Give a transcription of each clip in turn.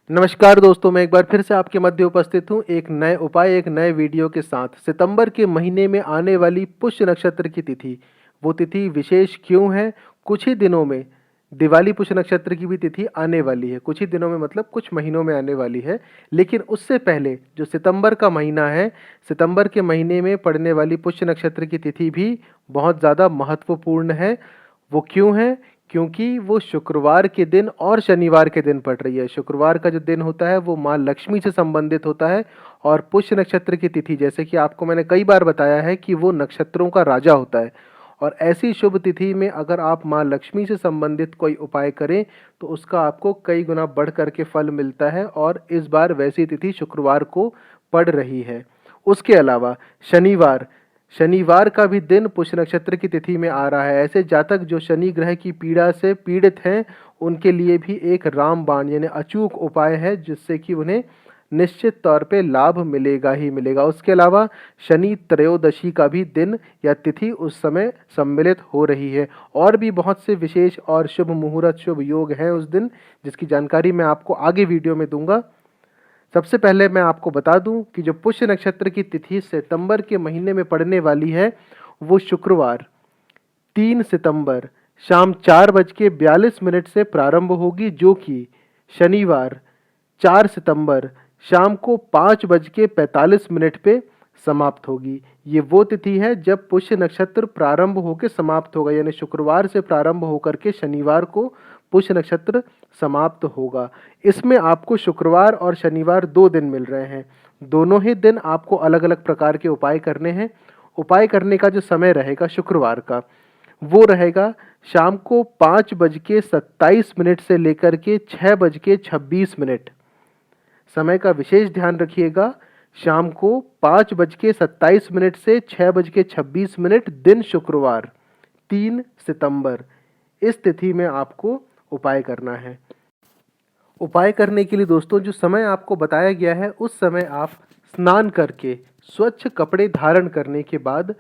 नमस्कार दोस्तों, मैं एक बार फिर से आपके मध्य उपस्थित हूँ एक नए उपाय, एक नए वीडियो के साथ। सितंबर के महीने में आने वाली पुष्य नक्षत्र की तिथि, वो तिथि विशेष क्यों है? कुछ ही दिनों में दिवाली पुष्य नक्षत्र की भी तिथि आने वाली है। कुछ ही दिनों में मतलब कुछ महीनों में आने वाली है। लेकिन उससे पहले जो सितंबर का महीना है, सितंबर के महीने में पड़ने वाली पुष्य नक्षत्र की तिथि भी बहुत ज़्यादा महत्वपूर्ण है। वो क्यों है? क्योंकि वो शुक्रवार के दिन और शनिवार के दिन पड़ रही है। शुक्रवार का जो दिन होता है वो माँ लक्ष्मी से संबंधित होता है और पुष्य नक्षत्र की तिथि, जैसे कि आपको मैंने कई बार बताया है कि वो नक्षत्रों का राजा होता है। और ऐसी शुभ तिथि में अगर आप माँ लक्ष्मी से संबंधित कोई उपाय करें तो उसका आपको कई गुना बढ़ कर के फल मिलता है, और इस बार वैसी तिथि शुक्रवार को पड़ रही है। उसके अलावा शनिवार शनिवार का भी दिन पुष्य नक्षत्र की तिथि में आ रहा है। ऐसे जातक जो शनि ग्रह की पीड़ा से पीड़ित हैं, उनके लिए भी एक रामबाण यानी अचूक उपाय है, जिससे कि उन्हें निश्चित तौर पे लाभ मिलेगा ही मिलेगा। उसके अलावा शनि त्रयोदशी का भी दिन या तिथि उस समय सम्मिलित हो रही है। और भी बहुत से विशेष और शुभ मुहूर्त, शुभ योग हैं उस दिन, जिसकी जानकारी मैं आपको आगे वीडियो में दूंगा। सबसे पहले मैं आपको बता दूं कि जो पुष्य नक्षत्र की तिथि सितंबर के महीने में पड़ने वाली है, वो शुक्रवार 3 सितंबर शाम 4:42 से प्रारंभ होगी, जो कि शनिवार 4 सितंबर शाम को 5:45 पे समाप्त होगी। ये वो तिथि है जब पुष्य नक्षत्र प्रारंभ होकर समाप्त होगा, यानी शुक्रवार से प्रारंभ होकर के शनिवार को पुष्य नक्षत्र समाप्त होगा। इसमें आपको शुक्रवार और शनिवार 2 दिन मिल रहे हैं। दोनों ही दिन आपको अलग अलग प्रकार के उपाय करने हैं। उपाय करने का जो समय रहेगा शुक्रवार का, वो रहेगा शाम को 5:27 से लेकर के 6:26। समय का विशेष ध्यान रखिएगा। शाम को 5:27 से 6:26, दिन शुक्रवार 3 सितंबर। इस तिथि में आपको उपाय करना है। उपाय करने के लिए दोस्तों जो समय आपको बताया गया है, उस समय आप स्नान करके स्वच्छ कपड़े धारण करने के बाद,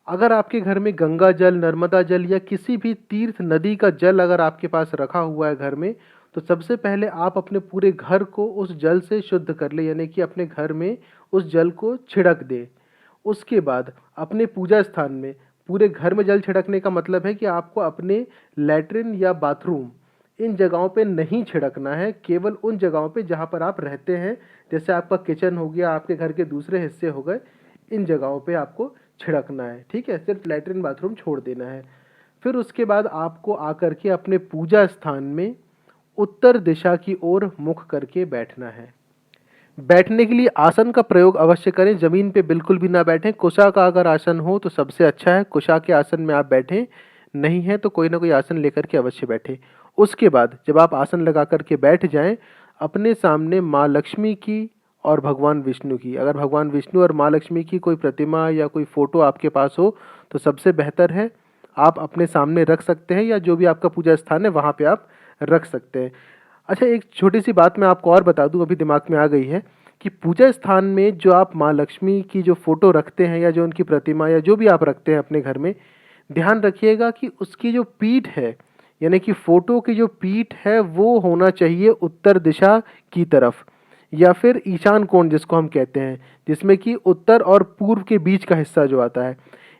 अगर आपके घर में गंगा जल, नर्मदा जल या किसी भी तीर्थ नदी का जल अगर आपके पास रखा हुआ है घर में, तो सबसे पहले आप अपने पूरे घर को उस जल से शुद्ध कर ले, यानी कि अपने घर में उस जल को छिड़क दे। उसके बाद अपने पूजा स्थान में, पूरे घर में जल छिड़कने का मतलब है कि आपको अपने लैट्रिन या बाथरूम, इन जगहों पे नहीं छिड़कना है। केवल उन जगहों पे जहाँ पर आप रहते हैं, जैसे आपका किचन हो गया, आपके घर के दूसरे हिस्से हो गए, इन जगहों पे आपको छिड़कना है। ठीक है, सिर्फ लैट्रिन बाथरूम छोड़ देना है। फिर उसके बाद आपको आकर के अपने पूजा स्थान में उत्तर दिशा की ओर मुख करके बैठना है। बैठने के लिए आसन का प्रयोग अवश्य करें, जमीन पे बिल्कुल भी ना बैठें। कुशा का अगर आसन हो तो सबसे अच्छा है, कुशा के आसन में आप बैठें। नहीं है तो कोई ना कोई आसन लेकर के अवश्य बैठें। उसके बाद जब आप आसन लगा करके बैठ जाएं, अपने सामने माँ लक्ष्मी की और भगवान विष्णु की, अगर भगवान विष्णु और माँ लक्ष्मी की कोई प्रतिमा या कोई फोटो आपके पास हो तो सबसे बेहतर है, आप अपने सामने रख सकते हैं, या जो भी आपका पूजा स्थान है वहाँ पे आप रख सकते हैं। अच्छा, एक छोटी सी बात मैं आपको और बता दूं, अभी दिमाग में आ गई है, कि पूजा स्थान में जो आप माँ लक्ष्मी की जो फोटो रखते हैं या जो उनकी प्रतिमा या जो भी आप रखते हैं अपने घर में, ध्यान रखिएगा कि उसकी जो पीठ है, यानी कि फोटो की जो पीठ है, वो होना चाहिए उत्तर दिशा की तरफ, या फिर ईशान कोण जिसको हम कहते हैं, जिसमें कि उत्तर और पूर्व के बीच का हिस्सा जो आता है।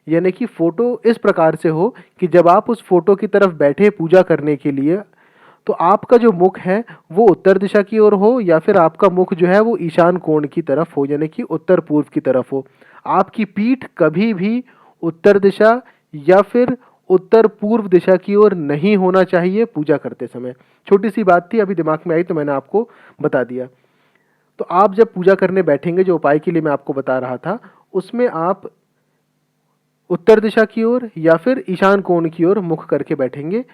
यानी कि फोटो इस प्रकार से हो कि जब आप उस फोटो की तरफ बैठे पूजा करने के लिए, तो आपका जो मुख है वो उत्तर दिशा की ओर हो, या फिर आपका मुख जो है वो ईशान कोण की तरफ हो, यानी कि उत्तर पूर्व की तरफ हो। आपकी पीठ कभी भी उत्तर दिशा या फिर उत्तर पूर्व दिशा की ओर नहीं होना चाहिए पूजा करते समय। छोटी सी बात थी, अभी दिमाग में आई तो मैंने आपको बता दिया। तो आप जब पूजा करने बैठेंगे, जो उपाय के लिए मैं आपको बता रहा था, उसमें आप उत्तर दिशा की ओर या फिर ईशान कोण की ओर मुख करके बैठेंगे।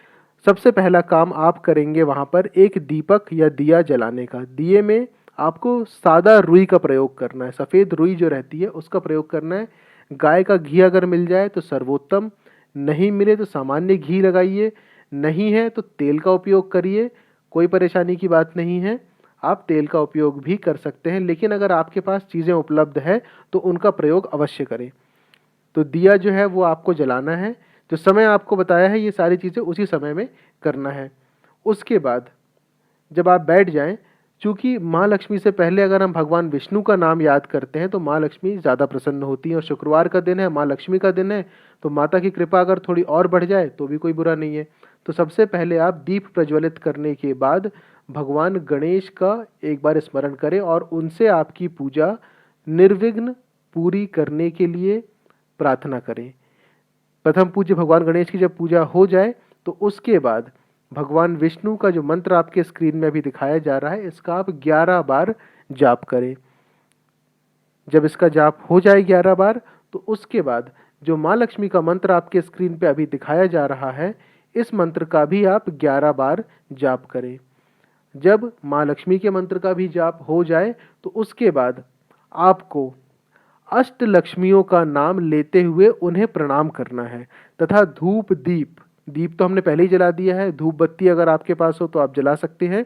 सबसे पहला काम आप करेंगे वहां पर एक दीपक या दिया जलाने का। दिए में आपको सादा रुई का प्रयोग करना है, सफ़ेद रुई जो रहती है उसका प्रयोग करना है। गाय का घी अगर मिल जाए तो सर्वोत्तम, नहीं मिले तो सामान्य घी लगाइए, नहीं है तो तेल का उपयोग करिए, कोई परेशानी की बात नहीं है। आप तेल का उपयोग भी कर सकते हैं, लेकिन अगर आपके पास चीज़ें उपलब्ध है तो उनका प्रयोग अवश्य करें। तो दिया जो है वो आपको जलाना है। जो समय आपको बताया है, ये सारी चीज़ें उसी समय में करना है। उसके बाद जब आप बैठ जाएं, चूँकि माँ लक्ष्मी से पहले अगर हम भगवान विष्णु का नाम याद करते हैं तो माँ लक्ष्मी ज़्यादा प्रसन्न होती हैं, और शुक्रवार का दिन है, माँ लक्ष्मी का दिन है, तो माता की कृपा अगर थोड़ी और बढ़ जाए तो भी कोई बुरा नहीं है। तो सबसे पहले आप दीप प्रज्वलित करने के बाद भगवान गणेश का एक बार स्मरण करें और उनसे आपकी पूजा निर्विघ्न पूरी करने के लिए प्रार्थना करें। प्रथम पूज्य भगवान गणेश की जब पूजा हो जाए तो उसके बाद भगवान विष्णु का जो मंत्र आपके स्क्रीन में अभी दिखाया जा रहा है, इसका आप 11 बार जाप करें। जब इसका जाप हो जाए 11 बार, तो उसके बाद जो माँ लक्ष्मी का मंत्र आपके स्क्रीन पे अभी दिखाया जा रहा है, इस मंत्र का भी आप 11 बार जाप करें। जब माँ लक्ष्मी के मंत्र का भी जाप हो जाए तो उसके बाद आपको अष्ट लक्ष्मियों का नाम लेते हुए उन्हें प्रणाम करना है, तथा धूप दीप, दीप तो हमने पहले ही जला दिया है, धूप बत्ती अगर आपके पास हो तो आप जला सकते हैं।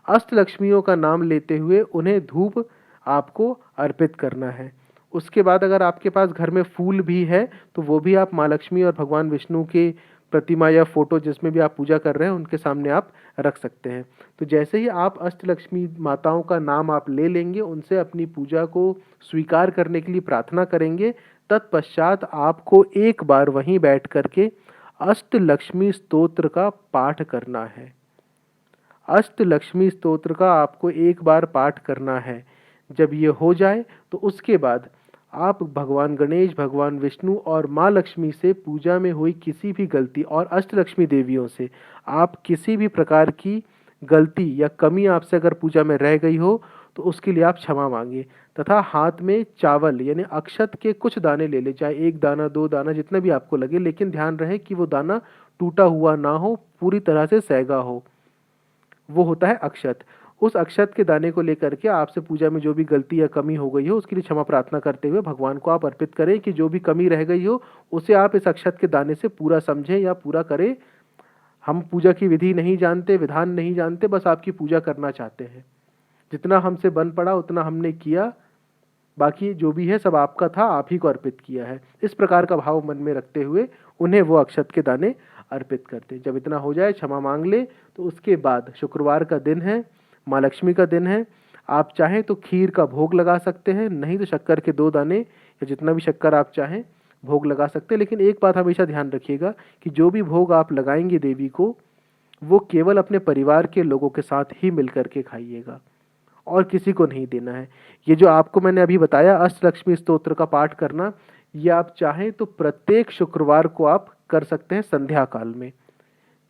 अष्ट लक्ष्मियों का नाम लेते हुए उन्हें धूप आपको अर्पित करना है। उसके बाद अगर आपके पास घर में फूल भी है तो वो भी आप माँ लक्ष्मी और भगवान विष्णु के प्रतिमा या फोटो जिसमें भी आप पूजा कर रहे हैं उनके सामने आप रख सकते हैं। तो जैसे ही आप अष्टलक्ष्मी माताओं का नाम आप ले लेंगे, उनसे अपनी पूजा को स्वीकार करने के लिए प्रार्थना करेंगे, तत्पश्चात आपको एक बार वहीं बैठ करके अष्टलक्ष्मी स्तोत्र का पाठ करना है। अष्टलक्ष्मी स्तोत्र का आपको एक बार पाठ करना है। जब ये हो जाए तो उसके बाद आप भगवान गणेश, भगवान विष्णु और माँ लक्ष्मी से पूजा में हुई किसी भी गलती, और अष्टलक्ष्मी देवियों से आप किसी भी प्रकार की गलती या कमी आपसे अगर पूजा में रह गई हो तो उसके लिए आप क्षमा मांगे, तथा हाथ में चावल यानी अक्षत के कुछ दाने ले ले, चाहे 1 दाना 2 दाना जितना भी आपको लगे, लेकिन ध्यान रहे कि वो दाना टूटा हुआ ना हो, पूरी तरह से सहगा हो, वो होता है अक्षत। उस अक्षत के दाने को लेकर के आपसे पूजा में जो भी गलती या कमी हो गई हो उसके लिए क्षमा प्रार्थना करते हुए भगवान को आप अर्पित करें कि जो भी कमी रह गई हो उसे आप इस अक्षत के दाने से पूरा समझें या पूरा करें। हम पूजा की विधि नहीं जानते, विधान नहीं जानते, बस आपकी पूजा करना चाहते हैं। जितना हमसे बन पड़ा उतना हमने किया, बाकी जो भी है सब आपका था, आप ही को अर्पित किया है। इस प्रकार का भाव मन में रखते हुए उन्हें वो अक्षत के दाने अर्पित करते हैं। जब इतना हो जाए, क्षमा मांग ले, तो उसके बाद शुक्रवार का दिन है, माँ लक्ष्मी का दिन है, आप चाहें तो खीर का भोग लगा सकते हैं, नहीं तो शक्कर के 2 दाने या जितना भी शक्कर आप चाहें भोग लगा सकते हैं। लेकिन एक बात हमेशा ध्यान रखिएगा कि जो भी भोग आप लगाएंगे देवी को, वो केवल अपने परिवार के लोगों के साथ ही मिलकर के खाइएगा और किसी को नहीं देना है। ये जो आपको मैंने अभी बताया अष्टलक्ष्मी स्तोत्र का पाठ करना, ये आप चाहें तो प्रत्येक शुक्रवार को आप कर सकते हैं संध्या काल में,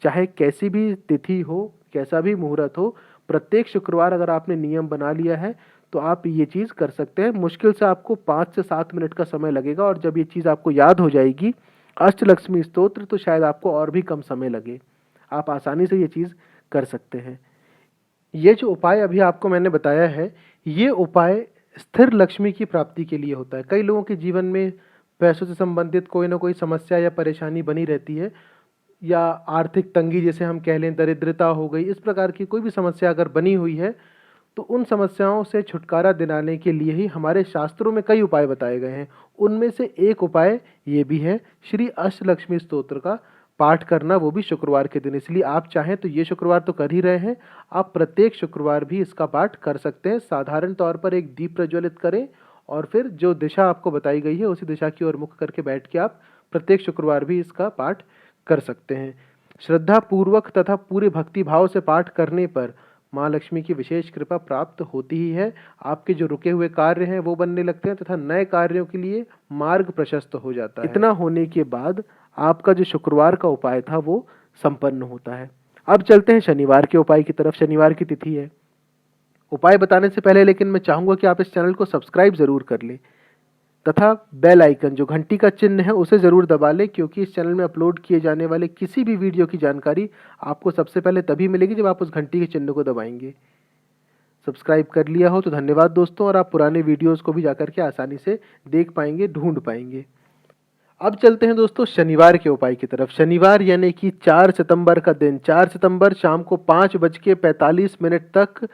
चाहे कैसी भी तिथि हो, कैसा भी मुहूर्त हो, प्रत्येक शुक्रवार अगर आपने नियम बना लिया है तो आप ये चीज़ कर सकते हैं। मुश्किल से आपको 5 से 7 मिनट का समय लगेगा, और जब ये चीज़ आपको याद हो जाएगी अष्टलक्ष्मी स्तोत्र, तो शायद आपको और भी कम समय लगे। आप आसानी से ये चीज़ कर सकते हैं। ये जो उपाय अभी आपको मैंने बताया है, ये उपाय स्थिर लक्ष्मी की प्राप्ति के लिए होता है। कई लोगों के जीवन में पैसों से संबंधित कोई ना कोई समस्या या परेशानी बनी रहती है, या आर्थिक तंगी जैसे हम कह लें, दरिद्रता हो गई, इस प्रकार की कोई भी समस्या अगर बनी हुई है तो उन समस्याओं से छुटकारा दिलाने के लिए ही हमारे शास्त्रों में कई उपाय बताए गए हैं। उनमें से एक उपाय ये भी है श्री अष्टलक्ष्मी स्तोत्र का पाठ करना, वो भी शुक्रवार के दिन। इसलिए आप चाहें तो ये शुक्रवार तो कर ही रहे हैं, आप प्रत्येक शुक्रवार भी इसका पाठ कर सकते हैं। साधारण तौर पर एक दीप प्रज्वलित करें और फिर जो दिशा आपको बताई गई है उसी दिशा की ओर मुख करके बैठ के आप प्रत्येक शुक्रवार भी इसका पाठ कर सकते हैं। श्रद्धा पूर्वक तथा पूरे भक्ति भाव से पाठ करने पर माँ लक्ष्मी की विशेष कृपा प्राप्त होती ही है। आपके जो रुके हुए कार्य हैं वो बनने लगते हैं तथा नए कार्यों के लिए मार्ग प्रशस्त हो जाता है। इतना होने के बाद आपका जो शुक्रवार का उपाय था वो संपन्न होता है। अब चलते हैं शनिवार के उपाय की तरफ। शनिवार की तिथि है। उपाय बताने से पहले लेकिन मैं चाहूँगा कि आप इस चैनल को सब्सक्राइब ज़रूर कर लें, तथा बेल आइकन जो घंटी का चिन्ह है उसे ज़रूर दबा लें, क्योंकि इस चैनल में अपलोड किए जाने वाले किसी भी वीडियो की जानकारी आपको सबसे पहले तभी मिलेगी जब आप उस घंटी के चिन्ह को दबाएंगे। सब्सक्राइब कर लिया हो तो धन्यवाद दोस्तों, और आप पुराने वीडियोस को भी जाकर के आसानी से देख पाएंगे, ढूंढ पाएंगे। अब चलते हैं दोस्तों शनिवार के उपाय की तरफ। शनिवार यानी कि 4 सितंबर का दिन, 4 सितंबर शाम को 5:45 तक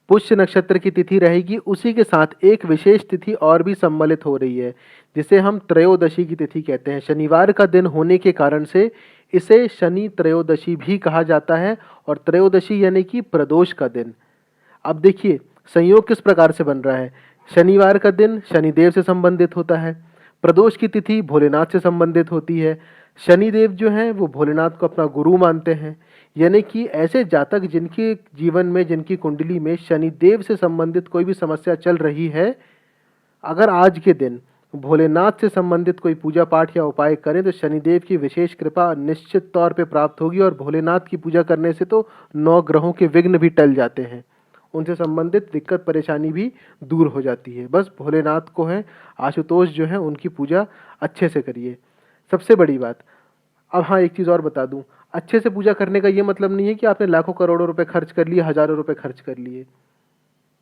पुष्य नक्षत्र की तिथि रहेगी। उसी के साथ एक विशेष तिथि और भी सम्मिलित हो रही है, जिसे हम त्रयोदशी की तिथि कहते हैं। शनिवार का दिन होने के कारण से इसे शनि त्रयोदशी भी कहा जाता है, और त्रयोदशी यानी कि प्रदोष का दिन। अब देखिए संयोग किस प्रकार से बन रहा है। शनिवार का दिन शनिदेव से संबंधित होता है, प्रदोष की तिथि भोलेनाथ से संबंधित होती है। शनिदेव जो हैं वो भोलेनाथ को अपना गुरु मानते हैं, यानी कि ऐसे जातक जिनके जीवन में, जिनकी कुंडली में शनिदेव से संबंधित कोई भी समस्या चल रही है, अगर आज के दिन भोलेनाथ से संबंधित कोई पूजा पाठ या उपाय करें तो शनिदेव की विशेष कृपा निश्चित तौर पे प्राप्त होगी। और भोलेनाथ की पूजा करने से तो 9 ग्रहों के विघ्न भी टल जाते हैं, उनसे संबंधित दिक्कत परेशानी भी दूर हो जाती है। बस भोलेनाथ को है, आशुतोष जो है उनकी पूजा अच्छे से करिए, सबसे बड़ी बात। अब हाँ, एक चीज़ और बता दूं, अच्छे से पूजा करने का ये मतलब नहीं है कि आपने लाखों करोड़ों रुपए खर्च कर लिए, हजारों रुपए खर्च कर लिए।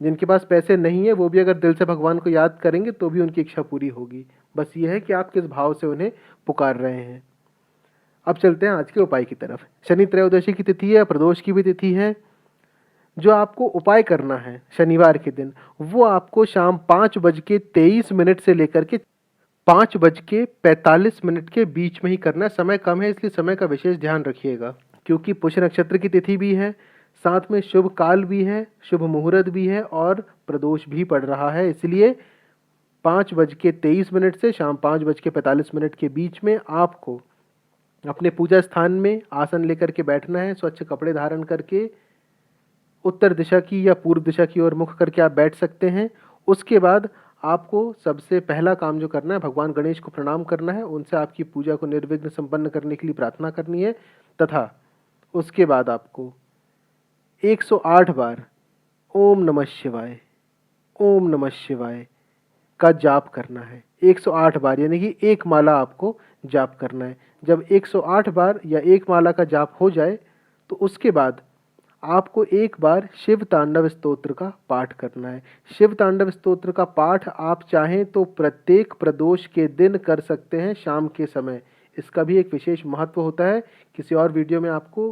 जिनके पास पैसे नहीं है वो भी अगर दिल से भगवान को याद करेंगे तो भी उनकी इच्छा पूरी होगी। बस ये है कि आप किस भाव से उन्हें पुकार रहे हैं। अब चलते हैं आज के उपाय की तरफ। शनि त्रयोदशी की तिथि है, प्रदोष की भी तिथि है। जो आपको उपाय करना है शनिवार के दिन, वो आपको शाम 5:23 से लेकर के 5:45 के बीच में ही करना है। समय कम है इसलिए समय का विशेष ध्यान रखिएगा, क्योंकि पुष्य नक्षत्र की तिथि भी है, साथ में शुभ काल भी है, शुभ मुहूर्त भी है और प्रदोष भी पड़ रहा है। इसलिए 5:23 से शाम 5:45 के बीच में आपको अपने पूजा स्थान में आसन लेकर के बैठना है। स्वच्छ कपड़े धारण करके उत्तर दिशा की या पूर्व दिशा की ओर मुख करके आप बैठ सकते हैं। उसके बाद आपको सबसे पहला काम जो करना है, भगवान गणेश को प्रणाम करना है, उनसे आपकी पूजा को निर्विघ्न संपन्न करने के लिए प्रार्थना करनी है, तथा उसके बाद आपको 108 बार ओम नमः शिवाय, ओम नमः शिवाय का जाप करना है। 108 बार, यानी कि एक माला आपको जाप करना है। जब 108 बार या एक माला का जाप हो जाए तो उसके बाद आपको एक बार शिव तांडव स्तोत्र का पाठ करना है। शिव तांडव स्तोत्र का पाठ आप चाहें तो प्रत्येक प्रदोष के दिन कर सकते हैं शाम के समय। इसका भी एक विशेष महत्व होता है, किसी और वीडियो में आपको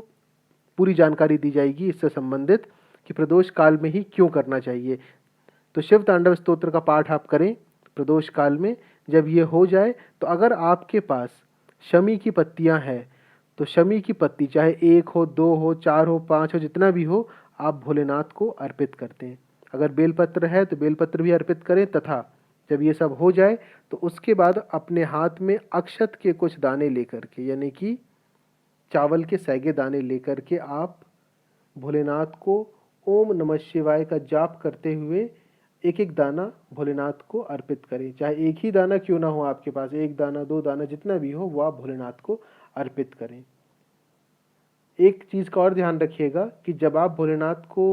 पूरी जानकारी दी जाएगी इससे संबंधित कि प्रदोष काल में ही क्यों करना चाहिए। तो शिव तांडव स्तोत्र का पाठ आप करें प्रदोष काल में। जब ये हो जाए तो अगर आपके पास शमी की पत्तियां हैं तो शमी की पत्ती चाहे 1 हो, 2 हो, 4 हो, 5 हो, जितना भी हो, आप भोलेनाथ को अर्पित करते हैं। अगर बेलपत्र है तो बेलपत्र भी अर्पित करें, तथा जब ये सब हो जाए तो उसके बाद अपने हाथ में अक्षत के कुछ दाने लेकर के, यानी कि चावल के सैगे दाने लेकर के आप भोलेनाथ को ओम नमः शिवाय का जाप करते हुए एक एक दाना भोलेनाथ को अर्पित करें। चाहे एक ही दाना क्यों ना हो आपके पास, 1 दाना 2 दाना जितना भी हो वो आप भोलेनाथ को अर्पित करें। एक चीज़ का और ध्यान रखिएगा कि जब आप भोलेनाथ को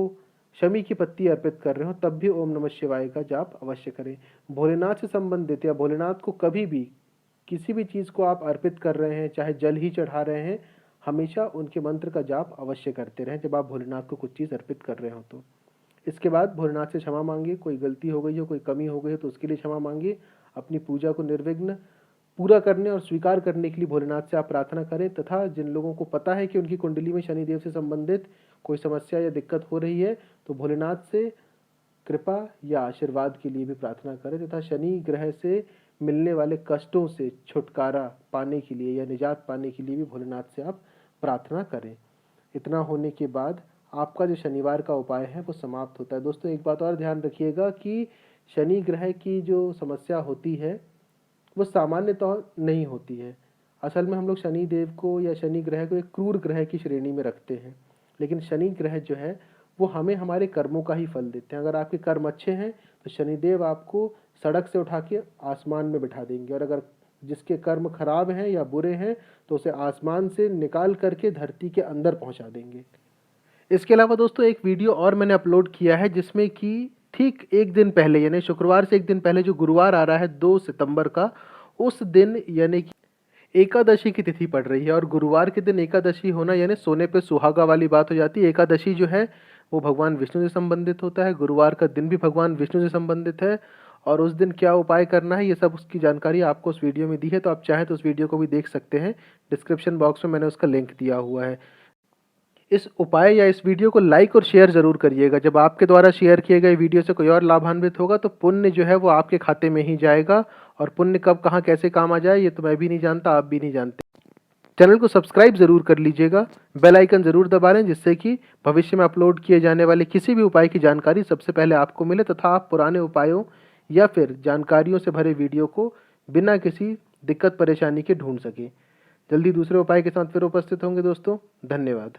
शमी की पत्ती अर्पित कर रहे हो तब भी ओम नमः शिवाय का जाप अवश्य करें। भोलेनाथ से संबंधित या भोलेनाथ को कभी भी किसी भी चीज़ को आप अर्पित कर रहे हैं, चाहे जल ही चढ़ा रहे हैं, हमेशा उनके मंत्र का जाप अवश्य करते रहें जब आप भोलेनाथ को कुछ चीज़ अर्पित कर रहे हो तो। इसके बाद भोलेनाथ से क्षमा मांगिए, कोई गलती हो गई हो, कोई कमी हो गई हो तो उसके लिए क्षमा मांगिए। अपनी पूजा को निर्विघ्न पूरा करने और स्वीकार करने के लिए भोलेनाथ से आप प्रार्थना करें, तथा जिन लोगों को पता है कि उनकी कुंडली में शनिदेव से संबंधित कोई समस्या या दिक्कत हो रही है तो भोलेनाथ से कृपा या आशीर्वाद के लिए भी प्रार्थना करें, तथा शनि ग्रह से मिलने वाले कष्टों से छुटकारा पाने के लिए या निजात पाने के लिए भी भोलेनाथ से आप प्रार्थना करें। इतना होने के बाद आपका जो शनिवार का उपाय है वो समाप्त होता है। दोस्तों एक बात और ध्यान रखिएगा कि शनि ग्रह की जो समस्या होती है वो सामान्य तौर नहीं होती है। असल में हम लोग शनि देव को या शनि ग्रह को एक क्रूर ग्रह की श्रेणी में रखते हैं, लेकिन शनि ग्रह जो है वो हमें हमारे कर्मों का ही फल देते हैं। अगर आपके कर्म अच्छे हैं तो शनिदेव आपको सड़क से उठा के आसमान में बिठा देंगे, और अगर जिसके कर्म खराब हैं या बुरे हैं तो उसे आसमान से निकाल करके धरती के अंदर पहुंचा देंगे। इसके अलावा दोस्तों एक वीडियो और मैंने अपलोड किया है जिसमें कि ठीक एक दिन पहले, यानी शुक्रवार से एक दिन पहले जो गुरुवार आ रहा है 2 सितंबर का, उस दिन यानी कि एकादशी की तिथि पड़ रही है। और गुरुवार के दिन एकादशी होना यानी सोने पे सुहागा वाली बात हो जाती है। एकादशी जो है वो भगवान विष्णु से संबंधित होता है, गुरुवार का दिन भी भगवान विष्णु से संबंधित है। और उस दिन क्या उपाय करना है ये सब उसकी जानकारी आपको उस वीडियो में दी है, तो आप चाहें तो उस वीडियो को भी देख सकते हैं। डिस्क्रिप्शन बॉक्स में मैंने उसका लिंक दिया हुआ है। इस उपाय या इस वीडियो को लाइक और शेयर ज़रूर करिएगा। जब आपके द्वारा शेयर किए गए वीडियो से कोई और लाभान्वित होगा तो पुण्य जो है वो आपके खाते में ही जाएगा, और पुण्य कब कहाँ कैसे काम आ जाए ये तो मैं भी नहीं जानता, आप भी नहीं जानते। चैनल को सब्सक्राइब ज़रूर कर लीजिएगा, बेल आइकन ज़रूर दबा लें, जिससे कि भविष्य में अपलोड किए जाने वाले किसी भी उपाय की जानकारी सबसे पहले आपको मिले तथा आप पुराने उपायों या फिर जानकारियों से भरे वीडियो को बिना किसी दिक्कत परेशानी के ढूंढ सकें। जल्दी दूसरे उपाय के साथ फिर उपस्थित होंगे दोस्तों। धन्यवाद।